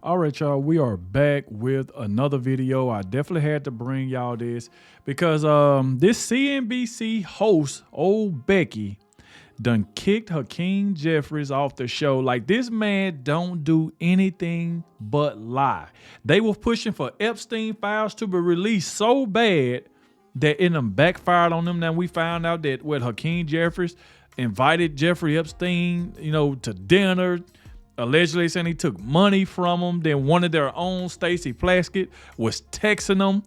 All right, y'all, we are back with another video. I definitely had to bring y'all this because this CNBC host, old Becky, done kicked Hakeem Jeffries off the show. Like, this man don't do anything but lie. They were pushing for Epstein files to be released so bad that it done backfired on them. Now we found out that Hakeem Jeffries invited Jeffrey Epstein, to dinner, allegedly saying he took money from him. Then one of their own, Stacy Plaskett, was texting them,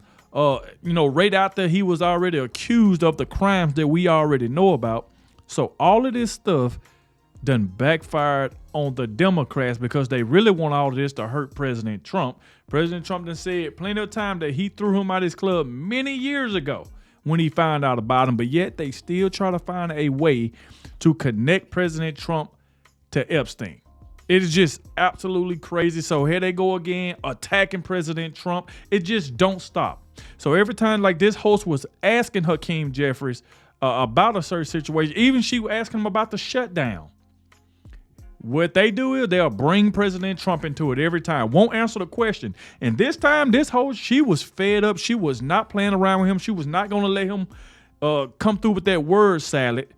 right after he was already accused of the crimes that we already know about. So all of this stuff done backfired on the Democrats because they really want all of this to hurt President Trump. President Trump done said plenty of time that he threw him out of his club many years ago when he found out about him, but yet they still try to find a way to connect President Trump to Epstein. It is just absolutely crazy. So here they go again, attacking President Trump. It just don't stop. So every time, like, this host was asking Hakeem Jeffries about a certain situation, even she was asking him about the shutdown. What they do is they'll bring President Trump into it every time. Won't answer the question. And this time, this host, she was fed up. She was not playing around with him. She was not going to let him come through with that word salad.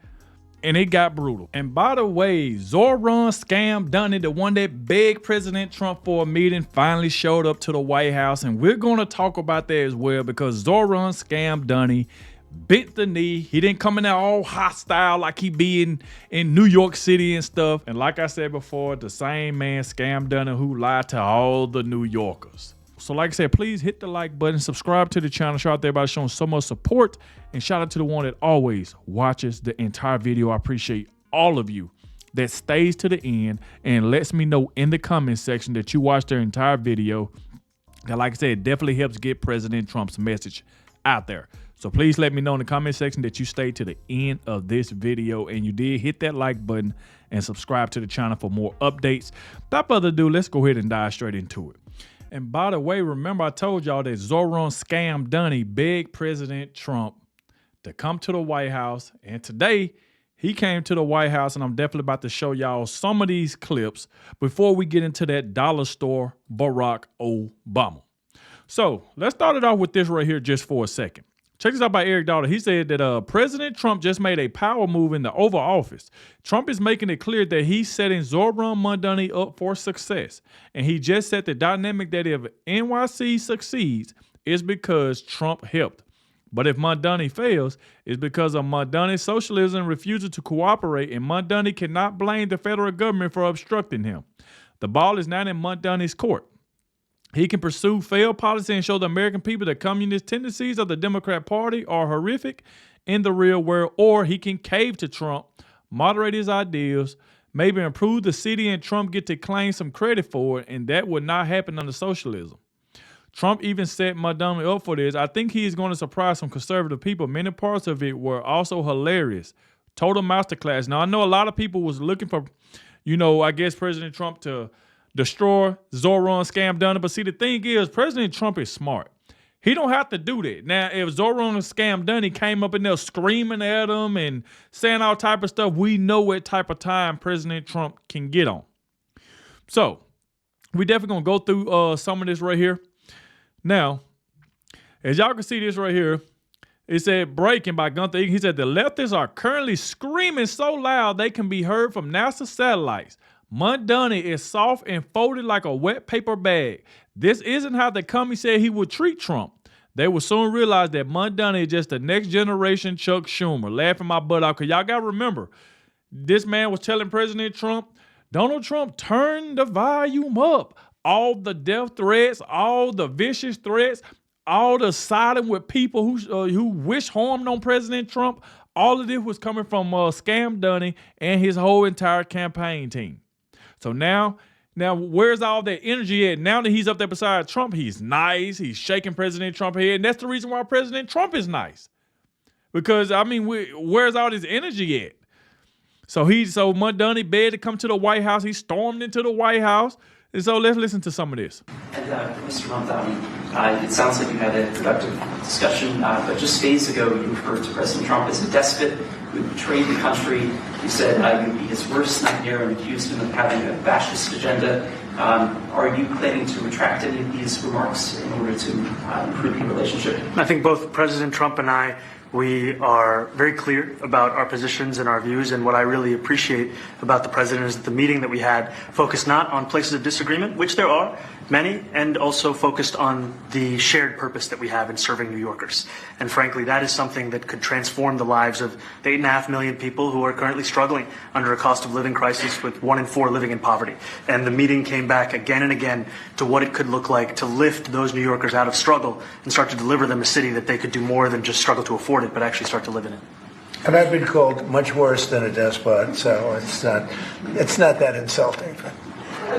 And it got brutal. And by the way, Zoran Scamdani, the one that begged President Trump for a meeting, finally showed up to the White House. And we're going to talk about that as well, because Zoran Scamdani bent the knee. He didn't come in there all hostile like he be in New York City and stuff. And like I said before, the same man, Scamdani, who lied to all the New Yorkers. So like I said, please hit the like button, subscribe to the channel. Shout out to everybody showing so much support. And shout out to the one that always watches the entire video. I appreciate all of you that stays to the end and lets me know in the comment section that you watched their entire video. That, like I said, it definitely helps get President Trump's message out there. So please let me know in the comment section that you stayed to the end of this video and you did hit that like button and subscribe to the channel for more updates. Without further ado, let's go ahead and dive straight into it. And by the way, remember I told y'all that Zoran Scamdani begged President Trump to come to the White House. And today he came to the White House, and I'm definitely about to show y'all some of these clips before we get into that dollar store Barack Obama. So let's start it off with this right here just for a second. Check this out by Eric Daughter. He said that President Trump just made a power move in the Oval Office. Trump is making it clear that he's setting Zoran Mamdani up for success. And he just said the dynamic that if NYC succeeds is because Trump helped. But if Mamdani fails, it's because of Mamdani's socialism and refusal to cooperate, and Mamdani cannot blame the federal government for obstructing him. The ball is not in Mamdani's court. He can pursue failed policy and show the American people that communist tendencies of the Democrat Party are horrific in the real world, or he can cave to Trump, moderate his ideals, maybe improve the city, and Trump get to claim some credit for it, and that would not happen under socialism. Trump even set Mamdani up for this. I think he is going to surprise some conservative people. Many parts of it were also hilarious. Total masterclass. Now, I know a lot of people was looking for, I guess President Trump to destroy Zoran Scamdani. But see, the thing is, President Trump is smart. He don't have to do that. Now, if Zoran Scamdani came up in there screaming at him and saying all type of stuff, we know what type of time President Trump can get on. So, we definitely going to go through some of this right here. Now, as y'all can see this right here, it said Breaking by Gunther Egan. He said the leftists are currently screaming so loud they can be heard from NASA satellites. Mamdani is soft and folded like a wet paper bag. This isn't how the commie said he would treat Trump. They will soon realize that Mamdani is just the next generation Chuck Schumer. Laughing my butt out, because y'all got to remember, this man was telling President Trump, Donald Trump, turn the volume up. All the death threats, all the vicious threats, all the siding with people who wish harm on President Trump, all of this was coming from Scamdani and his whole entire campaign team. So now where's all that energy at? Now that he's up there beside Trump, he's nice. He's shaking President Trump's head. And that's the reason why President Trump is nice. Because, where's all this energy at? So Mamdani begged to come to the White House. He stormed into the White House. And so let's listen to some of this. And Mr. Mamdani, it sounds like you had a productive discussion, but just days ago you referred to President Trump as a despot who betrayed the country. You said you would be his worst nightmare and accused him of having a fascist agenda. Are you planning to retract any of these remarks in order to improve your relationship? I think both President Trump and I, we are very clear about our positions and our views, and what I really appreciate about the president is that the meeting that we had focused not on places of disagreement, which there are many, and also focused on the shared purpose that we have in serving New Yorkers. And frankly, that is something that could transform the lives of the 8.5 million people who are currently struggling under a cost of living crisis, with 1 in 4 living in poverty. And the meeting came back again and again to what it could look like to lift those New Yorkers out of struggle and start to deliver them a city that they could do more than just struggle to afford it, but actually start to live in it. And I've been called much worse than a despot, so it's not that insulting.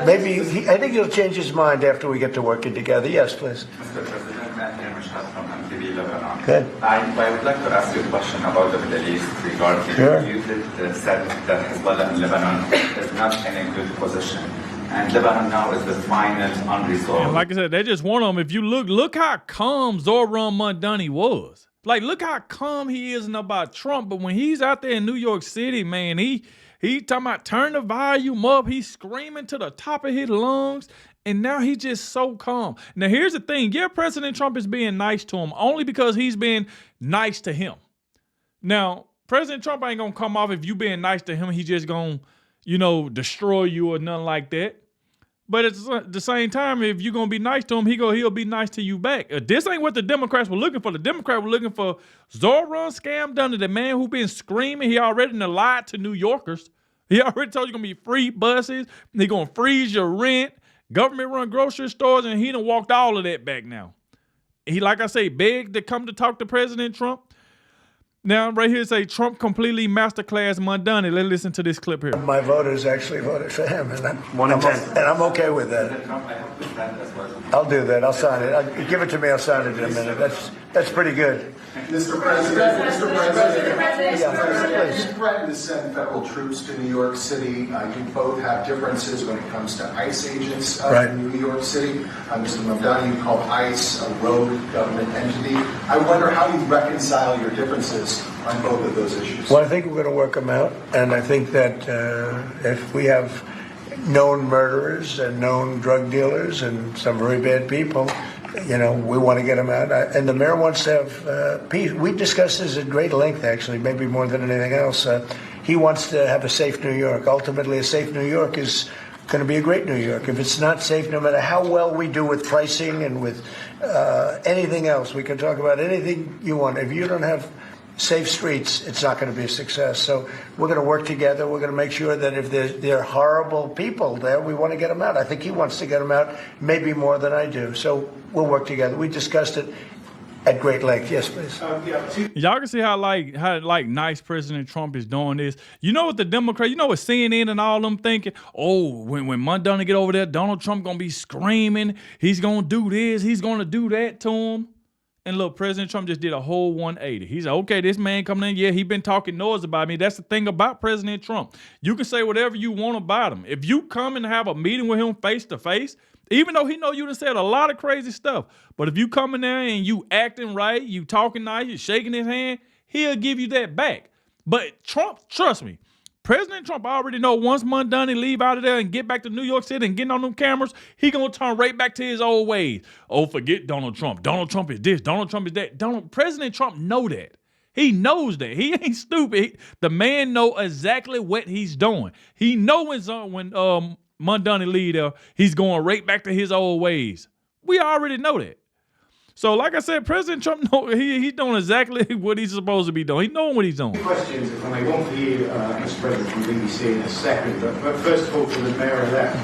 Maybe I think he'll change his mind after we get to working together. Yes, please. Mr. President, Hakeem Jeffries from MTV Lebanon. Good. I would like to ask you a question about the Middle East regarding you said that Hezbollah in Lebanon is not in a good position. And Lebanon now is the final unresolved. And like I said, they just want them. If you look how calm Zoran Mamdani was. Like, look how calm he is about Trump. But when he's out there in New York City, man, he talking about turn the volume up. He's screaming to the top of his lungs. And now he's just so calm. Now, here's the thing. Yeah, President Trump is being nice to him only because he's been nice to him. Now, President Trump ain't going to come off if you being nice to him. He's just going to, destroy you or nothing like that. But at the same time, if you're going to be nice to him, he'll be nice to you back. This ain't what the Democrats were looking for. The Democrats were looking for Zoran Scamdunner, the man who been screaming. He already lied to New Yorkers. He already told you going to be free buses. He going to freeze your rent, government-run grocery stores, and he done walked all of that back now. He, like I say, begged to come to talk to President Trump. Now, right here, say Trump completely masterclass Mamdani. Let's listen to this clip here. My voters actually voted for him, and I'm okay with that. I'll do that. I'll sign it. Give it to me. I'll sign it in a minute. That's pretty good. Mr. President, please. you threatened to send federal troops to New York City. You both have differences when it comes to ICE agents in New York City. Mr. Mamdani, you call ICE a rogue government entity. I wonder how you reconcile your differences on both of those issues. Well, I think we're going to work them out, and I think that if we have known murderers and known drug dealers and some very bad people, we want to get them out. And the mayor wants to have peace. We discussed this at great length, actually, maybe more than anything else. He wants to have a safe New York. Ultimately, a safe New York is going to be a great New York. If it's not safe, no matter how well we do with pricing and with anything else, we can talk about anything you want. If you don't have safe streets, it's not going to be a success. So we're going to work together. We're going to make sure that if there are horrible people there, we want to get them out. I think he wants to get them out maybe more than I do. So we'll work together. We discussed it at great length. Yes, please. Y'all can see how nice President Trump is doing this. You know what the Democrats, what CNN and all them thinking? Oh, when Mamdani get over there, Donald Trump going to be screaming. He's going to do this. He's going to do that to him. And look, President Trump just did a whole 180. He's like, okay, this man coming in, yeah, he been talking noise about me. That's the thing about President Trump. You can say whatever you want about him. If you come and have a meeting with him face to face, even though he know you done said a lot of crazy stuff, but if you come in there and you acting right, you talking nice, you shaking his hand, he'll give you that back. But Trump, trust me, President Trump already know once Mamdani leave out of there and get back to New York City and getting on them cameras, he gonna turn right back to his old ways. Oh, forget Donald Trump. Donald Trump is this. Donald Trump is that. President Trump know that. He knows that. He ain't stupid. The man know exactly what he's doing. He know when Mamdani leave there, he's going right back to his old ways. We already know that. So, like I said, President Trump, he's doing exactly what he's supposed to be doing. He's knowing what he's doing. Two questions, if I may. One for you, Mr. President, from BBC in a second. But first of all, for the mayor-elect.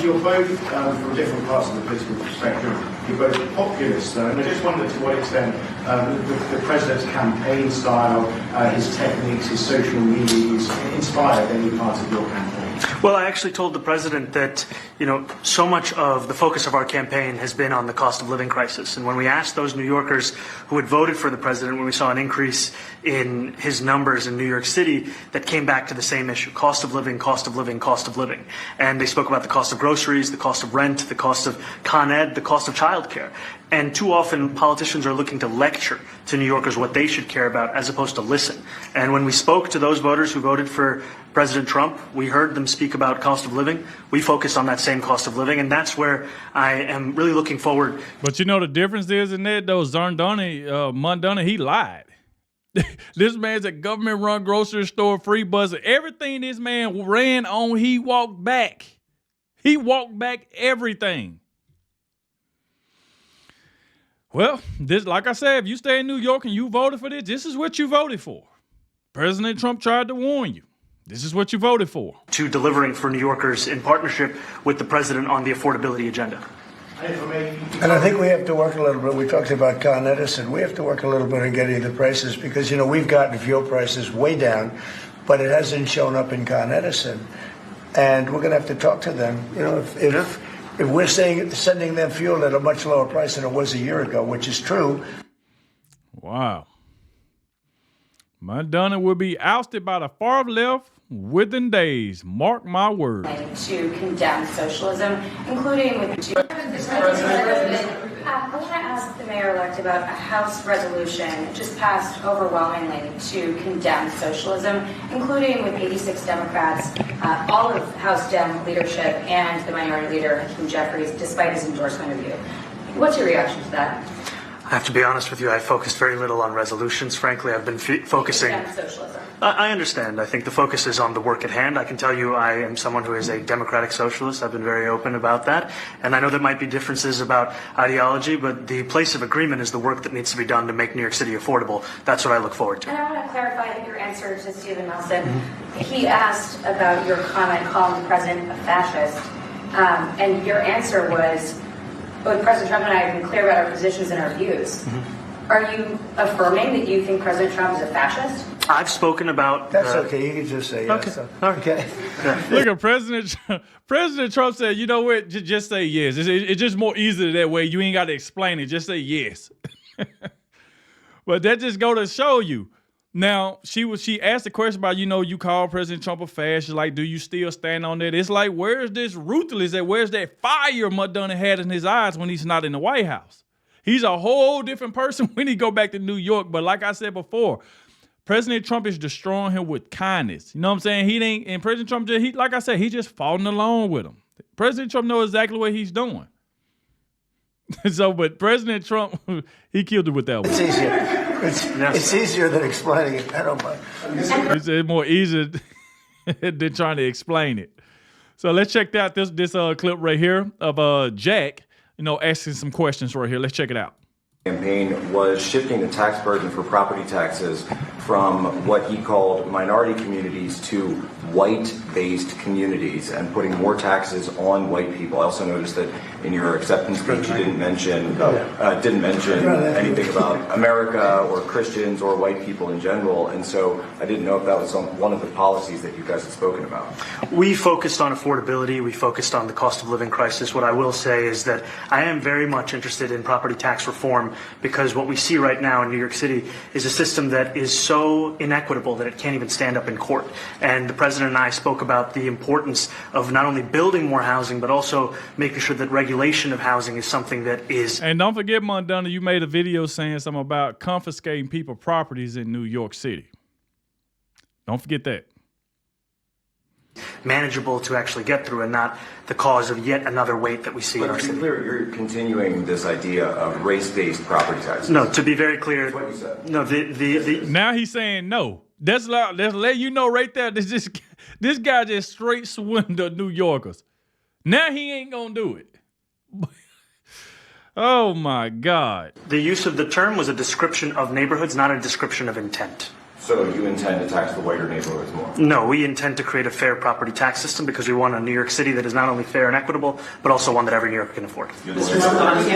You're both from different parts of the political spectrum. You're both populists, though. And I just wondered to what extent the president's campaign style, his techniques, his social media, inspired any part of your campaign. Well, I actually told the president that, so much of the focus of our campaign has been on the cost of living crisis. And when we asked those New Yorkers who had voted for the president, when we saw an increase in his numbers in New York City, that came back to the same issue: cost of living, cost of living, cost of living. And they spoke about the cost of groceries, the cost of rent, the cost of Con Ed, the cost of childcare. And too often politicians are looking to lecture to New Yorkers what they should care about as opposed to listen. And when we spoke to those voters who voted for President Trump, we heard them speak speak about cost of living, we focus on that same cost of living, and that's where I am really looking forward. But you know the difference is in that, though, Mamdani, he lied. This man's a government-run grocery store, free bus. Everything this man ran on, he walked back. He walked back everything. Well, this, like I said, if you stay in New York and you voted for this is what you voted for. President Trump tried to warn you. This is what you voted for. To delivering for New Yorkers in partnership with the president on the affordability agenda. And I think we have to work a little bit. We talked about Con Edison. We have to work a little bit on getting the prices because, you know, we've gotten fuel prices way down, but it hasn't shown up in Con Edison. And we're going to have to talk to them. You know, if we're sending them fuel at a much lower price than it was a year ago, which is true. Wow. Mamdani will be ousted by the far left within days. Mark my words. To condemn socialism, including with I want to ask the mayor-elect about a House resolution just passed overwhelmingly to condemn socialism, including with 86 Democrats, all of House Dem leadership, and the minority leader, Hakeem Jeffries, despite his endorsement of you. What's your reaction to that? I have to be honest with you, I focused very little on resolutions. Frankly, I've been focusing... Socialism. I understand. I think the focus is on the work at hand. I can tell you I am someone who is a democratic socialist. I've been very open about that. And I know there might be differences about ideology, but the place of agreement is the work that needs to be done to make New York City affordable. That's what I look forward to. And I want to clarify your answer to Stephen Nelson. He asked about your comment calling the president a fascist. And your answer was, both President Trump and I have been clear about our positions and our views. Mm-hmm. Are you affirming that you think President Trump is a fascist? I've spoken about... That's okay. You can just say yes. Okay. Look at President Trump said, you know what? Just say yes. It's just more easy that way. You ain't got to explain it. Just say yes. But that just go to show you. Now, she asked the question about, you know, you call President Trump a fascist. Like, do you still stand on that? It's like, where's this ruthless at? Where's that fire Mamdani had in his eyes when he's not in the White House? He's a whole different person when he go back to New York. But like I said before, President Trump is destroying him with kindness. You know what I'm saying? And President Trump, like I said, he just following along with him. President Trump knows exactly what he's doing. But President Trump, he killed it with that one. It's easier. It's easier than explaining it. I don't mind. It's more easy than trying to explain it. So let's check out this clip right here of Jack, asking some questions right here. Let's check it out. Campaign was shifting the tax burden for property taxes from what he called minority communities to white-based communities and putting more taxes on white people. I also noticed that in your acceptance speech you didn't mention anything about America or Christians or white people in general, and so I didn't know if that was one of the policies that you guys had spoken about. We focused on affordability. We focused on the cost of living crisis. What I will say is that I am very much interested in property tax reform, because what we see right now in New York City is a system that is so inequitable that it can't even stand up in court. And the president and I spoke about the importance of not only building more housing, but also making sure that regulation of housing is something that is... And don't forget, Mamdani, you made a video saying something about confiscating people's properties in New York City. Don't forget that. Manageable to actually get through and not the cause of yet another weight that we see in our city. To be clear, you're continuing this idea of race-based property taxes. No, to be very clear. That's what you said. No, now he's saying no. That's let you know right there. This guy just straight swindled New Yorkers. Now he ain't gonna do it. Oh my God. The use of the term was a description of neighborhoods, not a description of intent. So you intend to tax the whiter neighborhoods more? No, we intend to create a fair property tax system because we want a New York City that is not only fair and equitable, but also one that every New Yorker can afford. Mr. Mamdani,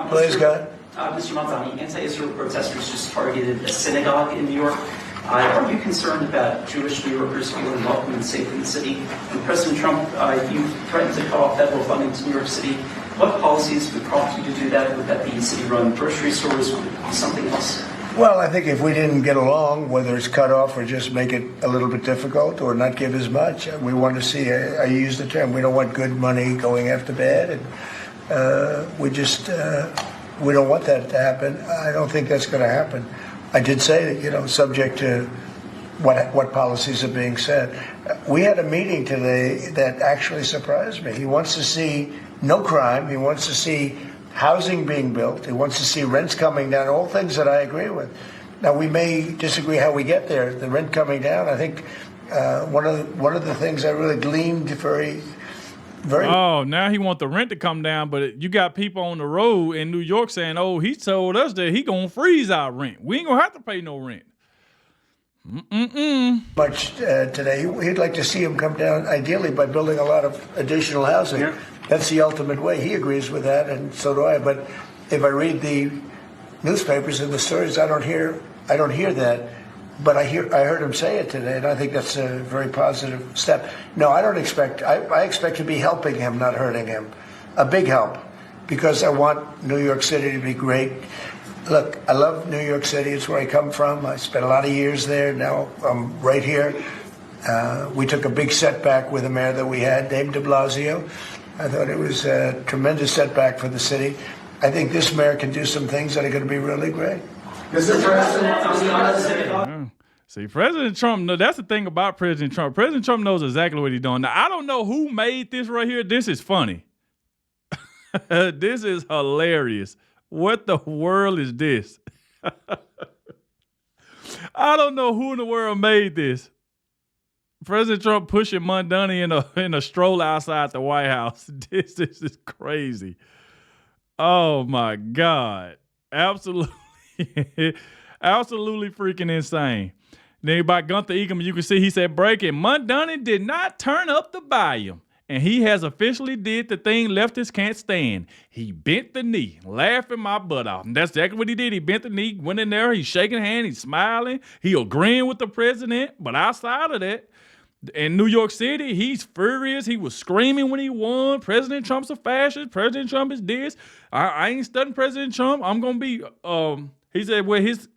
Please, God. Mr. Mamdani, anti-Israel protesters just targeted a synagogue in New York. Are you concerned about Jewish New Yorkers feeling welcome and safe in the city? And President Trump, you threatened to cut off federal funding to New York City. What policies would prompt you to do that? Would that be city-run grocery stores? Would it be something else? Well, I think if we didn't get along, whether it's cut off or just make it a little bit difficult or not give as much, we want to see, I use the term, we don't want good money going after bad. And we don't want that to happen. I don't think that's going to happen. I did say that, subject to what policies are being said. We had a meeting today that actually surprised me. He wants to see no crime. He wants to see housing being built. He wants to see rents coming down, all things that I agree with. Now, we may disagree how we get there. The rent coming down, I think one of the things I really gleaned very. Oh, now he want the rent to come down, but you got people on the road in New York saying, oh, he told us that he gonna freeze our rent. We ain't gonna have to pay no rent. Much today. He'd like to see him come down, ideally, by building a lot of additional housing. Yeah. That's the ultimate way. He agrees with that, and so do I. But if I read the newspapers and the stories, I don't hear that. But I heard him say it today, and I think that's a very positive step. No, I don't expect. I expect to be helping him, not hurting him. A big help, because I want New York City to be great. Look, I love New York City. It's where I come from. I spent a lot of years there. Now I'm right here. We took a big setback with the mayor that we had, Dave de Blasio. I thought it was a tremendous setback for the city. I think this mayor can do some things that are going to be really great. Mr. President, See, President Trump, that's the thing about President Trump. President Trump knows exactly what he's doing. Now, I don't know who made this right here. This is funny. This is hilarious. What the world is this? I don't know who in the world made this. President Trump pushing Mamdani in a stroller outside the White House. This is crazy. Oh my God. Absolutely. Absolutely freaking insane. Then by Gunther Eagleman, you can see he said, breaking, Mamdani did not turn up the volume. And he has officially did the thing leftists can't stand. He bent the knee, laughing my butt off. And that's exactly what he did. He bent the knee, went in there, he's shaking hands, he's smiling, he agreeing with the president. But outside of that, in New York City, he's furious. He was screaming when he won. President Trump's a fascist. President Trump is this. I ain't studying President Trump. I'm going to be, he said, well, his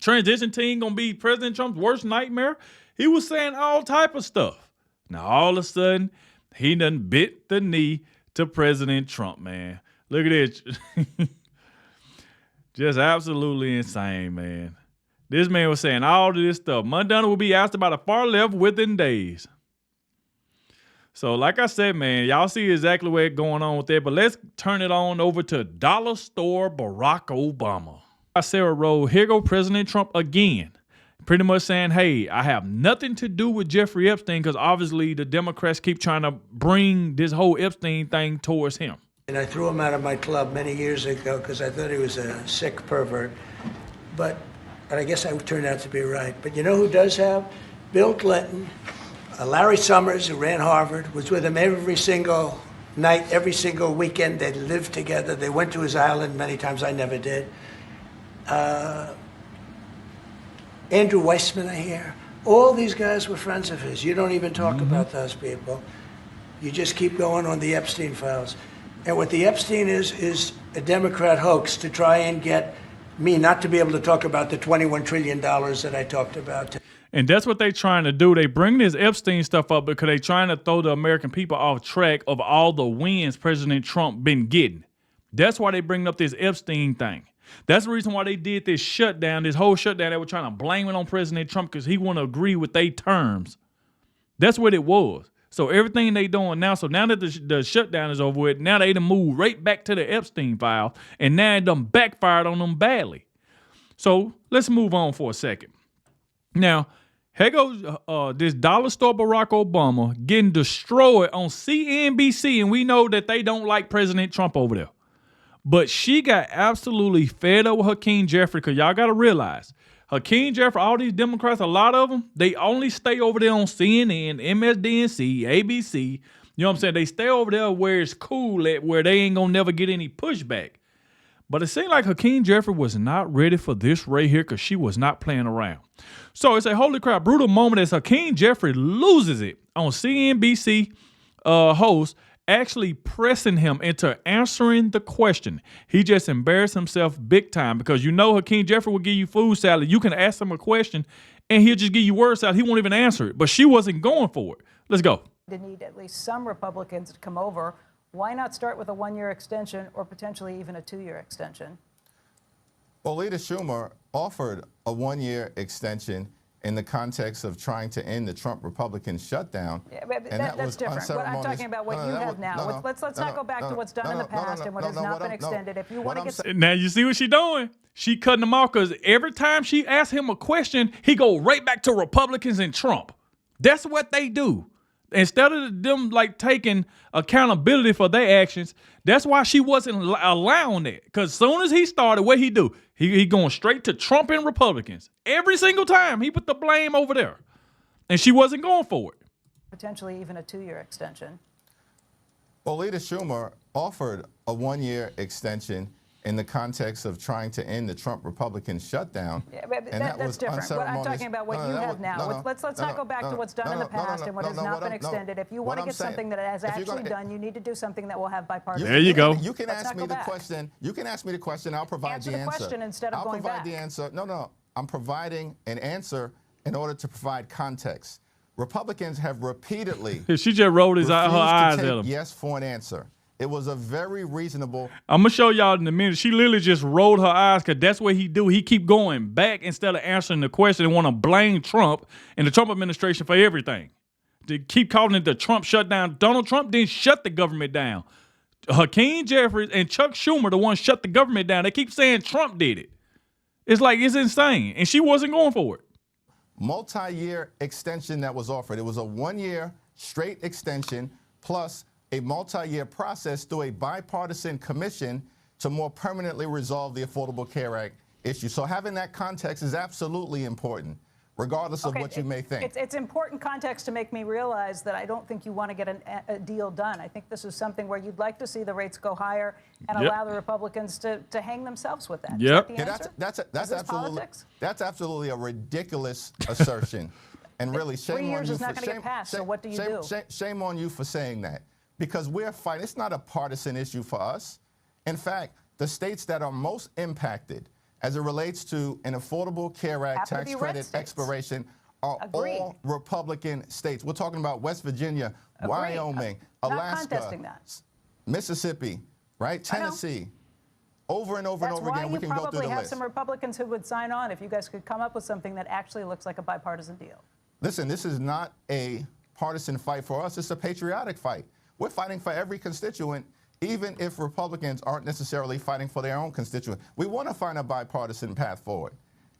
transition team going to be President Trump's worst nightmare. He was saying all type of stuff. Now, all of a sudden, he done bit the knee to President Trump, man. Look at it. Just absolutely insane, man. This man was saying all of this stuff. Mamdani will be asked about the far left within days. So like I said, man, y'all see exactly what's going on with that. But let's turn it on over to Dollar Store Barack Obama. Sarah wrote, here go President Trump again. Pretty much saying, hey, I have nothing to do with Jeffrey Epstein because obviously the Democrats keep trying to bring this whole Epstein thing towards him. And I threw him out of my club many years ago because I thought he was a sick pervert. But I guess I turned out to be right. But you know who does have? Bill Clinton, Larry Summers, who ran Harvard, was with him every single night, every single weekend. They lived together. They went to his island many times. I never did. Andrew Weissman, I hear. All these guys were friends of his. You don't even talk about those people. You just keep going on the Epstein files. And what the Epstein is a Democrat hoax to try and get me not to be able to talk about the $21 trillion that I talked about. And that's what they're trying to do. They bring this Epstein stuff up because they're trying to throw the American people off track of all the wins President Trump been getting. That's why they bring up this Epstein thing. That's the reason why they did this shutdown, this whole shutdown. They were trying to blame it on President Trump because he wouldn't agree with their terms. That's what it was. So everything they doing now, so now that the shutdown is over with, now they done moved right back to the Epstein file, and now it done backfired on them badly. So let's move on for a second. Now, here goes this Dollar Store Barack Obama getting destroyed on CNBC, and we know that they don't like President Trump over there. But she got absolutely fed up with Hakeem Jeffries, because y'all got to realize, Hakeem Jeffries, all these Democrats, a lot of them, they only stay over there on CNN, MSDNC, ABC. You know what I'm saying? They stay over there where it's cool at, where they ain't going to never get any pushback. But it seemed like Hakeem Jeffries was not ready for this right here because she was not playing around. So it's a holy crap, brutal moment as Hakeem Jeffries loses it on CNBC host actually pressing him into answering the question. He just embarrassed himself big time because you know Hakeem Jeffries will give you food salad. You can ask him a question and he'll just give you word salad. He won't even answer it. But she wasn't going for it. Let's go. To need at least some Republicans to come over. Why not start with a one-year extension or potentially even a two-year extension? Well, Leader Schumer offered a one-year extension in the context of trying to end the Trump Republican shutdown. Yeah, but that's different. What I'm talking about what you have now. Let's not go back to what's done in the past and what has not been extended. If you want to get now, you see what she doing? She cutting him off because every time she asks him a question, he go right back to Republicans and Trump. That's what they do. Instead of them like taking accountability for their actions, that's why she wasn't allowing it. Because as soon as he started, what he do? He going straight to Trump and Republicans. Every single time he put the blame over there. And she wasn't going for it. potentially even a 2-year extension. Well, Leader Schumer offered a 1-year extension in the context of trying to end the Trump Republican shutdown. Yeah, but that's different. What I'm talking about what you have now. Let's not go back to what's done in the past and what has not been extended. If you want to get something that has actually done, you need to do something that will have bipartisan. There you go. You can ask me the question. You can ask me the question. I'll provide the answer. Answer the question instead of going back. I'll provide the answer. No. I'm providing an answer in order to provide context. Republicans have repeatedly she just rolled her eyes at him. Yes for an answer. It was a very reasonable. I'm going to show y'all in a minute. She literally just rolled her eyes because that's what he do. He keep going back instead of answering the question and want to blame Trump and the Trump administration for everything. They keep calling it the Trump shutdown. Donald Trump didn't shut the government down. Hakeem Jeffries and Chuck Schumer, the one shut the government down. They keep saying Trump did it. It's like, it's insane. And she wasn't going for it. Multi-year extension that was offered. It was a 1-year straight extension plus a multi-year process through a bipartisan commission to more permanently resolve the Affordable Care Act issue. So having that context is absolutely important, regardless of what you may think. It's important context to make me realize that I don't think you want to get a deal done. I think this is something where you'd like to see the rates go higher and allow the Republicans to hang themselves with that. Yep. Is that the answer? That's absolutely a ridiculous assertion. And really, 3 years is not going to get passed, so what do you do? Shame on you for saying that. Because we're fighting, it's not a partisan issue for us. In fact, the states that are most impacted as it relates to an Affordable Care Act tax credit expiration are all Republican states. We're talking about West Virginia, Wyoming, Alaska, Mississippi, right? Tennessee. Over and over and over again, we can go through the list. That's why you probably have some Republicans who would sign on if you guys could come up with something that actually looks like a bipartisan deal. Listen, this is not a partisan fight for us. It's a patriotic fight. We're fighting for every constituent, even if Republicans aren't necessarily fighting for their own constituent. We want to find a bipartisan path forward.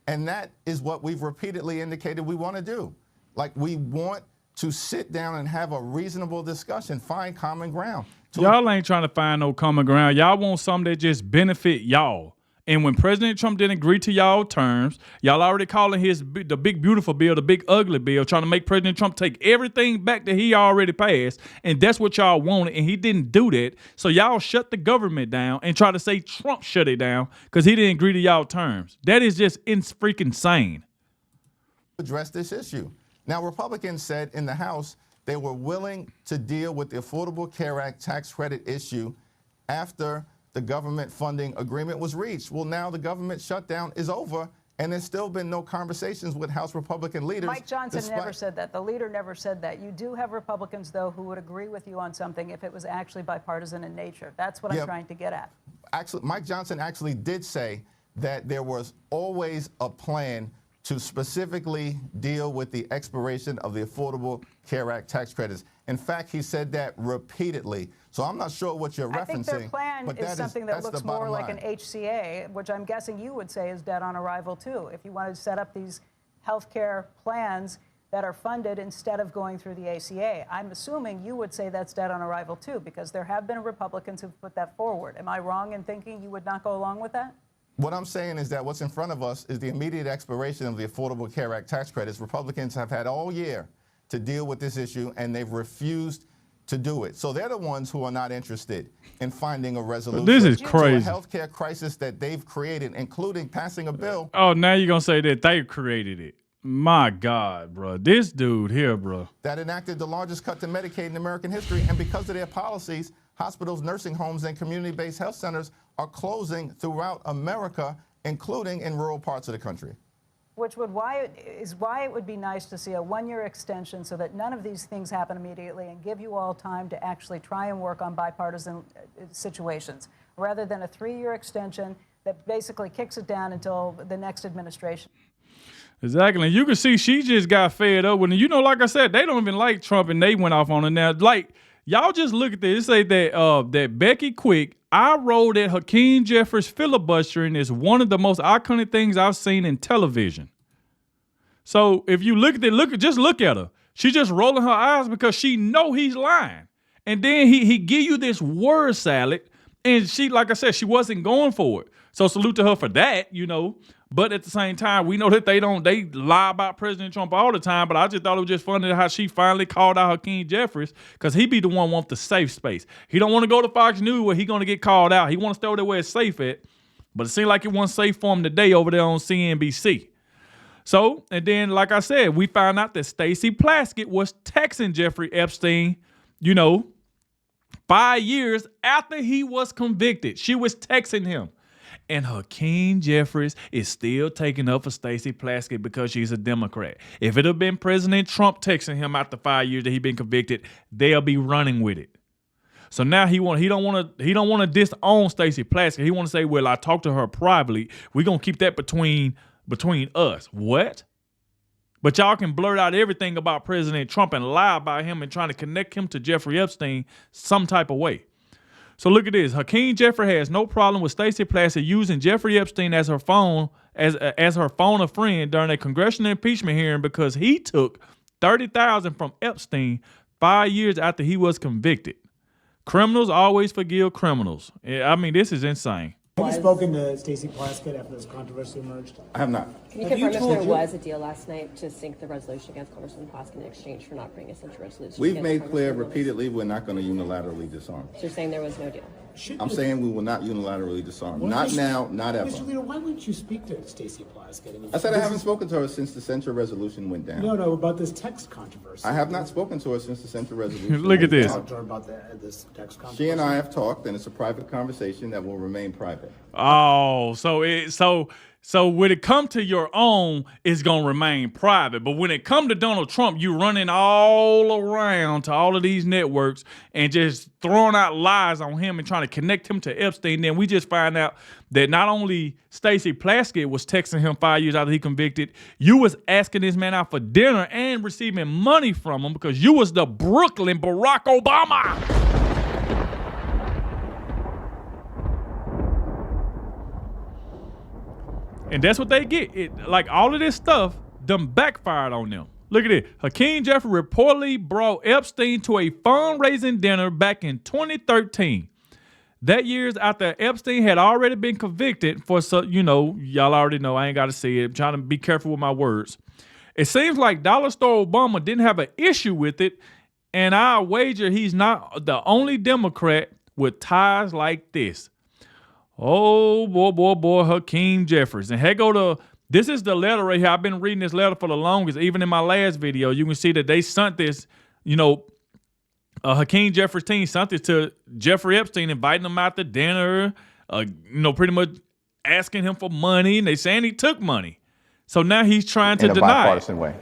And that is what we've repeatedly indicated we want to do. Like, we want to sit down and have a reasonable discussion, find common ground. Y'all ain't trying to find no common ground. Y'all want something that just benefit y'all. And when President Trump didn't agree to y'all terms, y'all already calling the big beautiful bill, the big ugly bill, trying to make President Trump take everything back that he already passed. And that's what y'all wanted, and he didn't do that. So y'all shut the government down and try to say Trump shut it down because he didn't agree to y'all terms. That is just freaking insane. Address this issue. Now, Republicans said in the House they were willing to deal with the Affordable Care Act tax credit issue after the government funding agreement was reached. Well, now the government shutdown is over, and there's still been no conversations with House Republican leaders. Mike Johnson never said that. The leader never said that. You do have Republicans, though, who would agree with you on something if it was actually bipartisan in nature. That's what I'm trying to get at. Actually, Mike Johnson actually did say that there was always a plan to specifically deal with the expiration of the Affordable Care Act tax credits. In fact, he said that repeatedly. So I'm not sure what you're referencing. I think their plan is something that looks more like an HCA, which I'm guessing you would say is dead on arrival, too. If you want to set up these health care plans that are funded instead of going through the ACA, I'm assuming you would say that's dead on arrival, too, because there have been Republicans who've put that forward. Am I wrong in thinking you would not go along with that? What I'm saying is that what's in front of us is the immediate expiration of the Affordable Care Act tax credits. Republicans have had all year to deal with this issue, and they've refused to do it. So they're the ones who are not interested in finding a resolution. This is crazy. To a healthcare crisis that they've created, including passing a bill. Oh, now you're going to say that they created it. My God, bro. This dude here, bro. That enacted the largest cut to Medicaid in American history, and because of their policies, hospitals, nursing homes, and community-based health centers are closing throughout America, including in rural parts of the country. Which why it would be nice to see a 1-year extension so that none of these things happen immediately and give you all time to actually try and work on bipartisan situations, rather than a 3-year extension that basically kicks it down until the next administration. Exactly. And you can see she just got fed up with it. You know, like I said, they don't even like Trump, and they went off on it now. Like, y'all just look at this. It say that Becky Quick, I wrote that Hakeem Jeffries filibustering is one of the most iconic things I've seen in television. So if you look at it, just look at her. She just rolling her eyes because she know he's lying. And then he give you this word salad, and she, like I said, she wasn't going for it. So salute to her for that, you know. But at the same time, we know that they lie about President Trump all the time. But I just thought it was just funny how she finally called out Hakeem Jeffries, because he be the one want the safe space. He don't want to go to Fox News where he going to get called out. He want to stay over there where it's safe at. But it seemed like it wasn't safe for him today over there on CNBC. So, and then, like I said, we found out that Stacy Plaskett was texting Jeffrey Epstein, you know, 5 years after he was convicted. She was texting him. And Hakeem Jeffries is still taking up for Stacy Plaskett because she's a Democrat. If it had been President Trump texting him after 5 years that he'd been convicted, they'll be running with it. So now he don't want to disown Stacy Plaskett. He want to say, well, I talked to her privately. We're gonna keep that between us. What? But y'all can blurt out everything about President Trump and lie about him and trying to connect him to Jeffrey Epstein some type of way. So look at this. Hakeem Jeffries has no problem with Stacy Plaskett using Jeffrey Epstein as her phone a friend during a congressional impeachment hearing because he took $30,000 from Epstein 5 years after he was convicted. Criminals always forgive criminals. I mean, this is insane. Have you spoken to Stacy Plaskett after this controversy emerged? I have not. Can you confirm if there was a deal last night to sink the resolution against Congressman Plaskett in exchange for not bringing such a resolution? We've made clear repeatedly we're not going to unilaterally disarm. So you're saying there was no deal? I'm saying we will not unilaterally disarm. Not now, not ever. Mr. Leader, why wouldn't you speak to Stacy Plaskett? I said I haven't spoken to her since the Censure Resolution went down. No, about this text controversy. I have not spoken to her since the Censure Resolution. Look at this. Talked to her about this text controversy. She and I have talked, and it's a private conversation that will remain private. Oh, so when it come to your own, it's gonna remain private. But when it come to Donald Trump, you running all around to all of these networks and just throwing out lies on him and trying to connect him to Epstein. Then we just find out that not only Stacy Plaskett was texting him 5 years after he convicted, you was asking this man out for dinner and receiving money from him because you was the Brooklyn Barack Obama. And that's what they get. Like all of this stuff, them backfired on them. Look at it. Hakeem Jeffries reportedly brought Epstein to a fundraising dinner back in 2013. That year's after Epstein had already been convicted for, y'all already know, I ain't got to say it. I'm trying to be careful with my words. It seems like Dollar Store Obama didn't have an issue with it, and I wager he's not the only Democrat with ties like this. Oh, boy, Hakeem Jeffries. And this is the letter right here. I've been reading this letter for the longest. Even in my last video, you can see that they sent this, Hakeem Jeffries' team sent this to Jeffrey Epstein, inviting him out to dinner, pretty much asking him for money. And they saying he took money. So now he's trying to deny it. In a bipartisan way.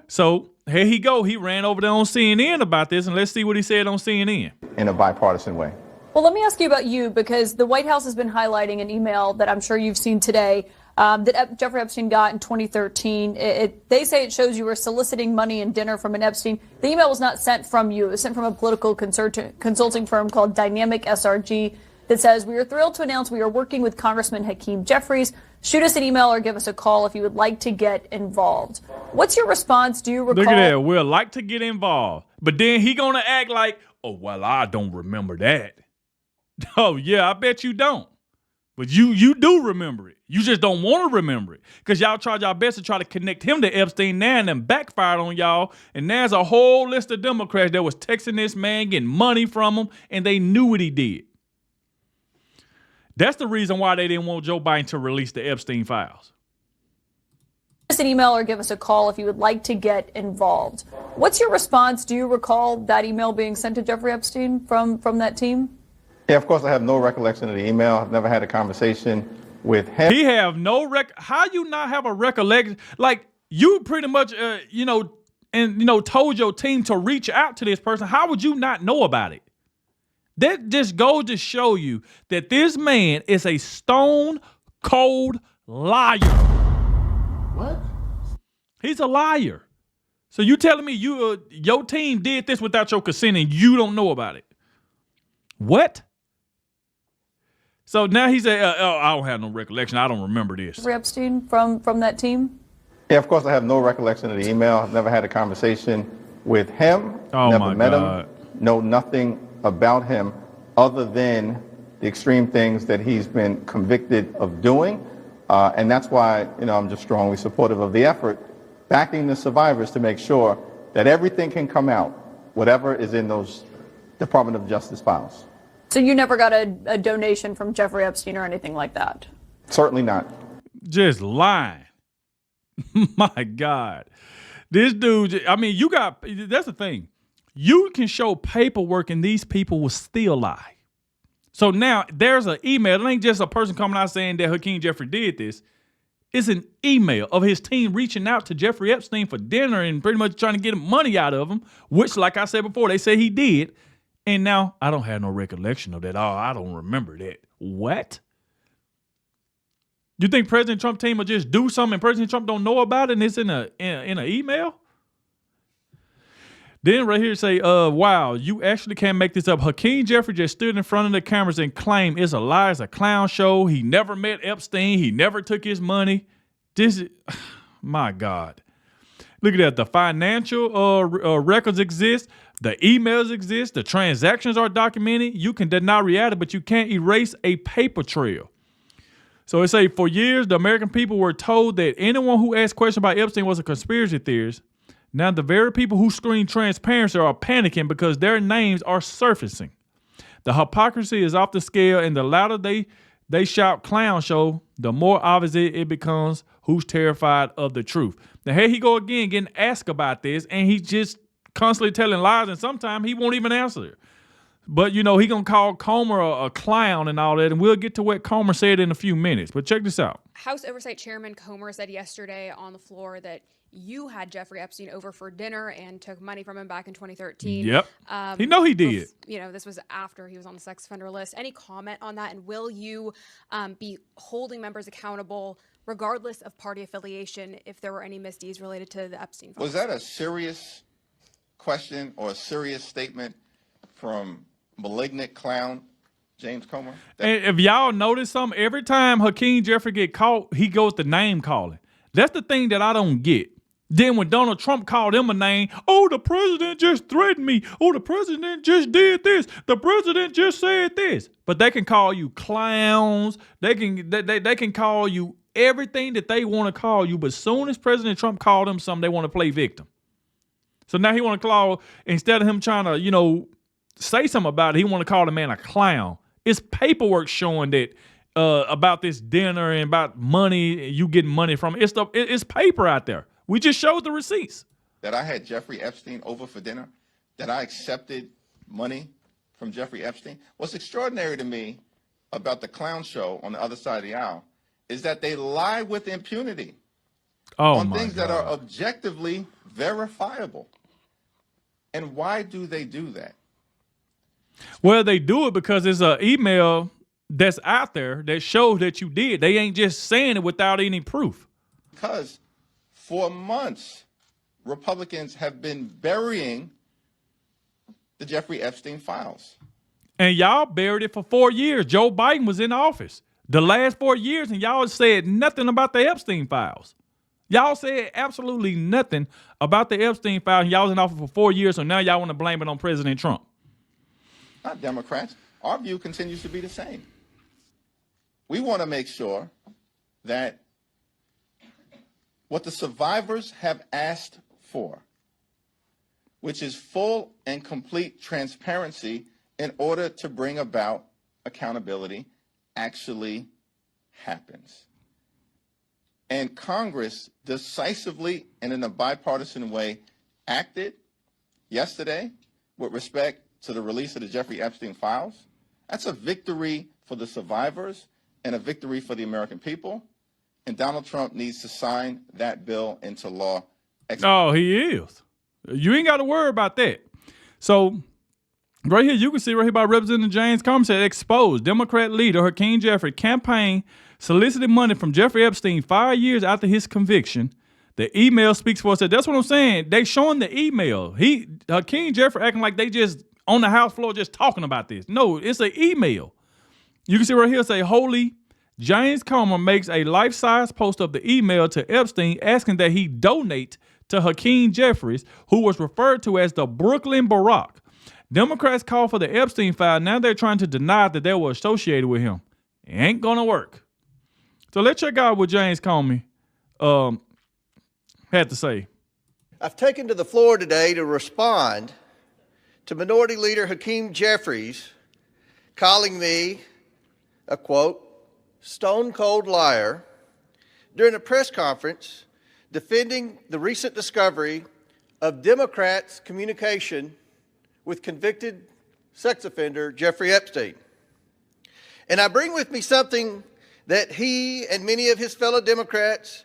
So here he go. He ran over there on CNN about this, and let's see what he said on CNN. In a bipartisan way. Well, let me ask you about you, because the White House has been highlighting an email that I'm sure you've seen today that Jeffrey Epstein got in 2013. They say it shows you were soliciting money and dinner from an Epstein. The email was not sent from you. It was sent from a political consulting firm called Dynamic SRG that says, we are thrilled to announce we are working with Congressman Hakeem Jeffries. Shoot us an email or give us a call if you would like to get involved. What's your response? Do you recall? Look at that. We'd like to get involved. But then he going to act like, oh, well, I don't remember that. Oh, yeah, I bet you don't. But you do remember it. You just don't want to remember it. Because y'all tried y'all best to try to connect him to Epstein now, and then backfired on y'all. And there's a whole list of Democrats that was texting this man, getting money from him, and they knew what he did. That's the reason why they didn't want Joe Biden to release the Epstein files. Give us an email or give us a call if you would like to get involved. What's your response? Do you recall that email being sent to Jeffrey Epstein from that team? Yeah, of course, I have no recollection of the email. I've never had a conversation with him. He have no how you not have a recollection? Like, you pretty much, told your team to reach out to this person. How would you not know about it? That just goes to show you that this man is a stone cold liar. What? He's a liar. So you telling me your team did this without your consent and you don't know about it? What? So now he said, I don't have no recollection. I don't remember this. Jeffrey Epstein from that team? Yeah, of course, I have no recollection of the email. I've never had a conversation with him. Oh, never my met God. him. Know nothing about him other than the extreme things that he's been convicted of doing. And that's why, I'm just strongly supportive of the effort, backing the survivors to make sure that everything can come out, whatever is in those Department of Justice files. So you never got a donation from Jeffrey Epstein or anything like that? Certainly not. Just lying. My God. This dude, that's the thing. You can show paperwork and these people will still lie. So now there's an email. It ain't just a person coming out saying that Hakeem Jeffries did this. It's an email of his team reaching out to Jeffrey Epstein for dinner and pretty much trying to get money out of him, which, like I said before, they say he did. And now I don't have no recollection of that. Oh, I don't remember that. What? You think President Trump team will just do something and President Trump don't know about it and it's in an email? Then right here say, wow, you actually can't make this up. Hakeem Jeffries just stood in front of the cameras and claimed it's a lie, it's a clown show. He never met Epstein. He never took his money. This is, my God. Look at that. The financial records exist. The emails exist. The transactions are documented. You can deny reality, but you can't erase a paper trail. So it say, for years, the American people were told that anyone who asked questions about Epstein was a conspiracy theorist. Now the very people who scream transparency are panicking because their names are surfacing. The hypocrisy is off the scale, and the louder they shout clown show, the more obvious it becomes who's terrified of the truth. Now here he go again getting asked about this, and he's just constantly telling lies, and sometimes he won't even answer it. But, he going to call Comer a clown and all that, and we'll get to what Comer said in a few minutes. But check this out. House Oversight Chairman Comer said yesterday on the floor that you had Jeffrey Epstein over for dinner and took money from him back in 2013. Yep. He know he did. This was after he was on the sex offender list. Any comment on that? And will you be holding members accountable regardless of party affiliation if there were any misdeeds related to the Epstein files? Was that a serious question or a serious statement from malignant clown James Comer? And if y'all notice something, every time Hakeem Jeffries get caught, he goes to name calling. That's the thing that I don't get. Then when Donald Trump called him a name, oh, the president just threatened me. Oh, the president just did this. The president just said this. But they can call you clowns. They can call you everything that they want to call you. But as soon as President Trump called them something, they want to play victim. So now he want to call, instead of him trying to, say something about it, he want to call the man a clown. It's paperwork showing that about this dinner and about money, you getting money from it. It's paper out there. We just showed the receipts. That I had Jeffrey Epstein over for dinner, that I accepted money from Jeffrey Epstein. What's extraordinary to me about the clown show on the other side of the aisle is that they lie with impunity on things that are objectively verifiable. And why do they do that? Well, they do it because it's an email that's out there that shows that you did. They ain't just saying it without any proof. Because for months, Republicans have been burying the Jeffrey Epstein files. And y'all buried it for 4 years. Joe Biden was in office the last 4 years, and y'all said nothing about the Epstein files. Y'all said absolutely nothing about the Epstein files, and y'all was in office for 4 years, so now y'all want to blame it on President Trump. Not Democrats. Our view continues to be the same. We want to make sure that what the survivors have asked for, which is full and complete transparency in order to bring about accountability, actually happens. And Congress decisively and in a bipartisan way acted yesterday with respect to the release of the Jeffrey Epstein files. That's a victory for the survivors and a victory for the American people. And Donald Trump needs to sign that bill into law. Oh, he is. You ain't got to worry about that. So right here, you can see right here by Representative James Comer said, exposed Democrat leader Hakeem Jeffries campaign solicited money from Jeffrey Epstein 5 years after his conviction. The email speaks for itself. That's what I'm saying. They showing the email. Hakeem Jeffries acting like they just on the House floor just talking about this. No, it's an email. You can see right here, say, Holy James Comer makes a life-size post of the email to Epstein asking that he donate to Hakeem Jeffries, who was referred to as the Brooklyn Barack. Democrats call for the Epstein file. Now they're trying to deny that they were associated with him. It ain't gonna work. So let's check out what James Comey had to say. I've taken to the floor today to respond to Minority Leader Hakeem Jeffries calling me a, quote, stone-cold liar during a press conference defending the recent discovery of Democrats' communication with convicted sex offender Jeffrey Epstein. And I bring with me something that he and many of his fellow Democrats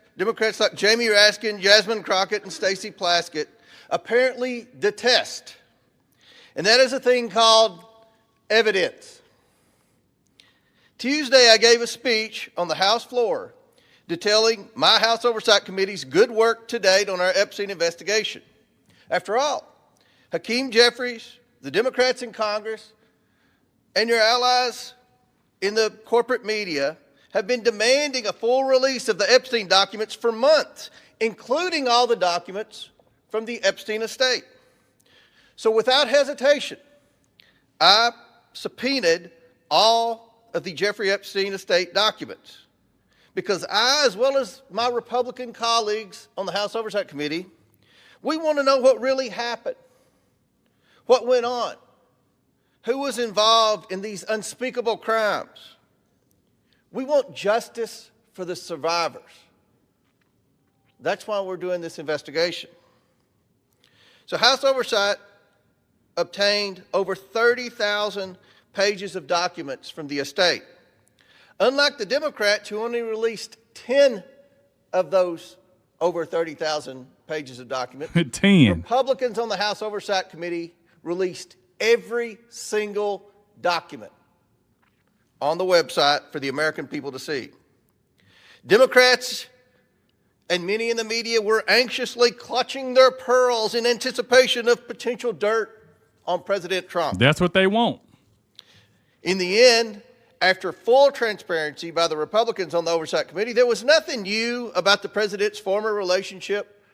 like Jamie Raskin, Jasmine Crockett, and Stacy Plaskett, apparently detest. And that is a thing called evidence. Tuesday, I gave a speech on the House floor detailing my House Oversight Committee's good work to date on our Epstein investigation. After all, Hakeem Jeffries, the Democrats in Congress, and your allies in the corporate media have been demanding a full release of the Epstein documents for months, including all the documents from the Epstein estate. So without hesitation, I subpoenaed all of the Jeffrey Epstein estate documents because I, as well as my Republican colleagues on the House Oversight Committee, we want to know what really happened, what went on, who was involved in these unspeakable crimes. We want justice for the survivors. That's why we're doing this investigation. So House Oversight obtained over 30,000 pages of documents from the estate. Unlike the Democrats, who only released 10 of those over 30,000 pages of documents, 10. Republicans on the House Oversight Committee released every single document on the website for the American people to see. Democrats and many in the media were anxiously clutching their pearls in anticipation of potential dirt on President Trump. That's what they want. In the end, after full transparency by the Republicans on the Oversight Committee, there was nothing new about the president's former relationship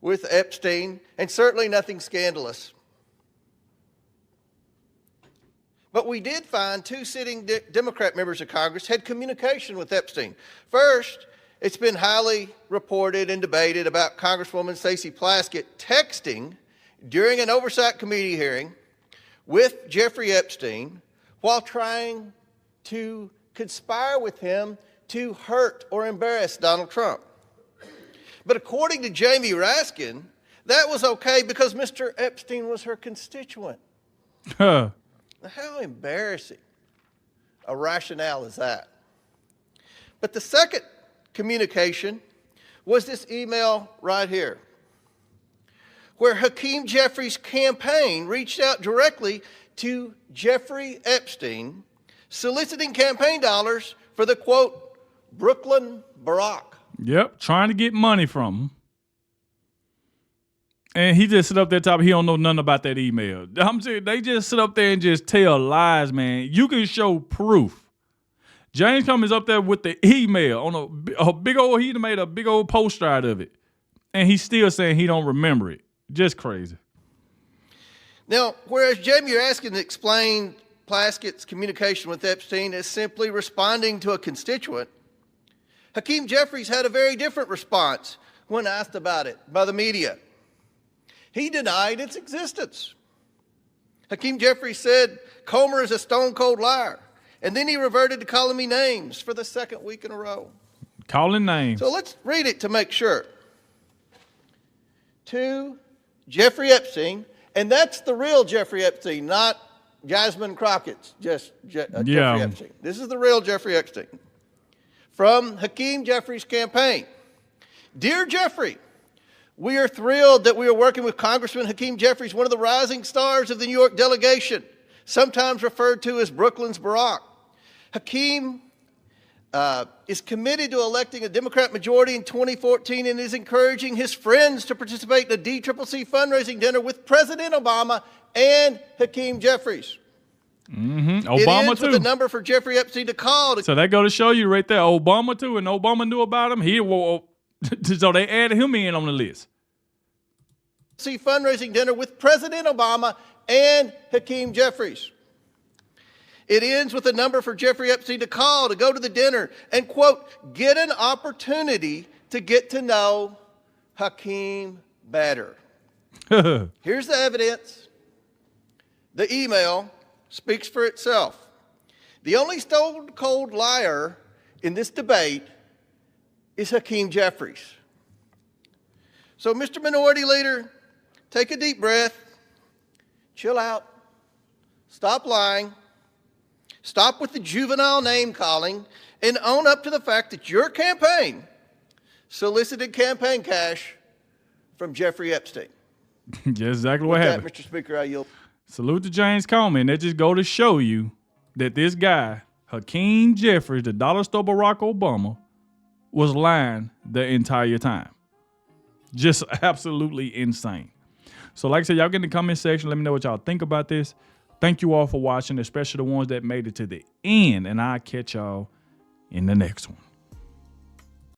with Epstein, and certainly nothing scandalous. But we did find two sitting Democrat members of Congress had communication with Epstein. First, it's been highly reported and debated about Congresswoman Stacy Plaskett texting during an Oversight Committee hearing with Jeffrey Epstein while trying to conspire with him to hurt or embarrass Donald Trump. But according to Jamie Raskin, that was okay because Mr. Epstein was her constituent. Now, how embarrassing a rationale is that? But the second communication was this email right here, where Hakeem Jeffries' campaign reached out directly to Jeffrey Epstein, soliciting campaign dollars for the, quote, Brooklyn Barack. Yep, trying to get money from him. And he just sit up there top. He don't know nothing about that email. I'm saying they just sit up there and just tell lies, man. You can show proof. James Comey's up there with the email on a big old. He made a big old poster out of it, and he's still saying he don't remember it. Just crazy. Now, whereas Jamie Raskin explained Plaskett's communication with Epstein as simply responding to a constituent, Hakeem Jeffries had a very different response when asked about it by the media. He denied its existence. Hakeem Jeffries said Comer is a stone-cold liar, and then he reverted to calling me names for the second week in a row. Calling names. So let's read it to make sure. To Jeffrey Epstein, and that's the real Jeffrey Epstein, not Jasmine Crockett's Jeffrey Epstein. This is the real Jeffrey Epstein. From Hakeem Jeffries' campaign. Dear Jeffrey, we are thrilled that we are working with Congressman Hakeem Jeffries, one of the rising stars of the New York delegation, sometimes referred to as Brooklyn's Barack. Hakeem, is committed to electing a Democrat majority in 2014 and is encouraging his friends to participate in a DCCC fundraising dinner with President Obama and Hakeem Jeffries. Obama it ends too. with a number for Jeffrey Epstein to call. So that go to show you right there, Obama too, and Obama knew about him. So they added him in on the list. Fundraising dinner with President Obama and Hakeem Jeffries. It ends with a number for Jeffrey Epstein to call to go to the dinner and, quote, get an opportunity to get to know Hakeem better. Here's the evidence. The email speaks for itself. The only stone cold liar in this debate is Hakeem Jeffries. So, Mr. Minority Leader, take a deep breath, chill out, stop lying, stop with the juvenile name calling, and own up to the fact that your campaign solicited campaign cash from Jeffrey Epstein. Just exactly what happened. Mr. Speaker, I yield. Salute to James Comey. And that just go to show you that this guy, Hakeem Jeffries, the dollar store Barack Obama, was lying the entire time. Just absolutely insane. So like I said, y'all get in the comment section. Let me know what y'all think about this. Thank you all for watching, especially the ones that made it to the end. And I'll catch y'all in the next one.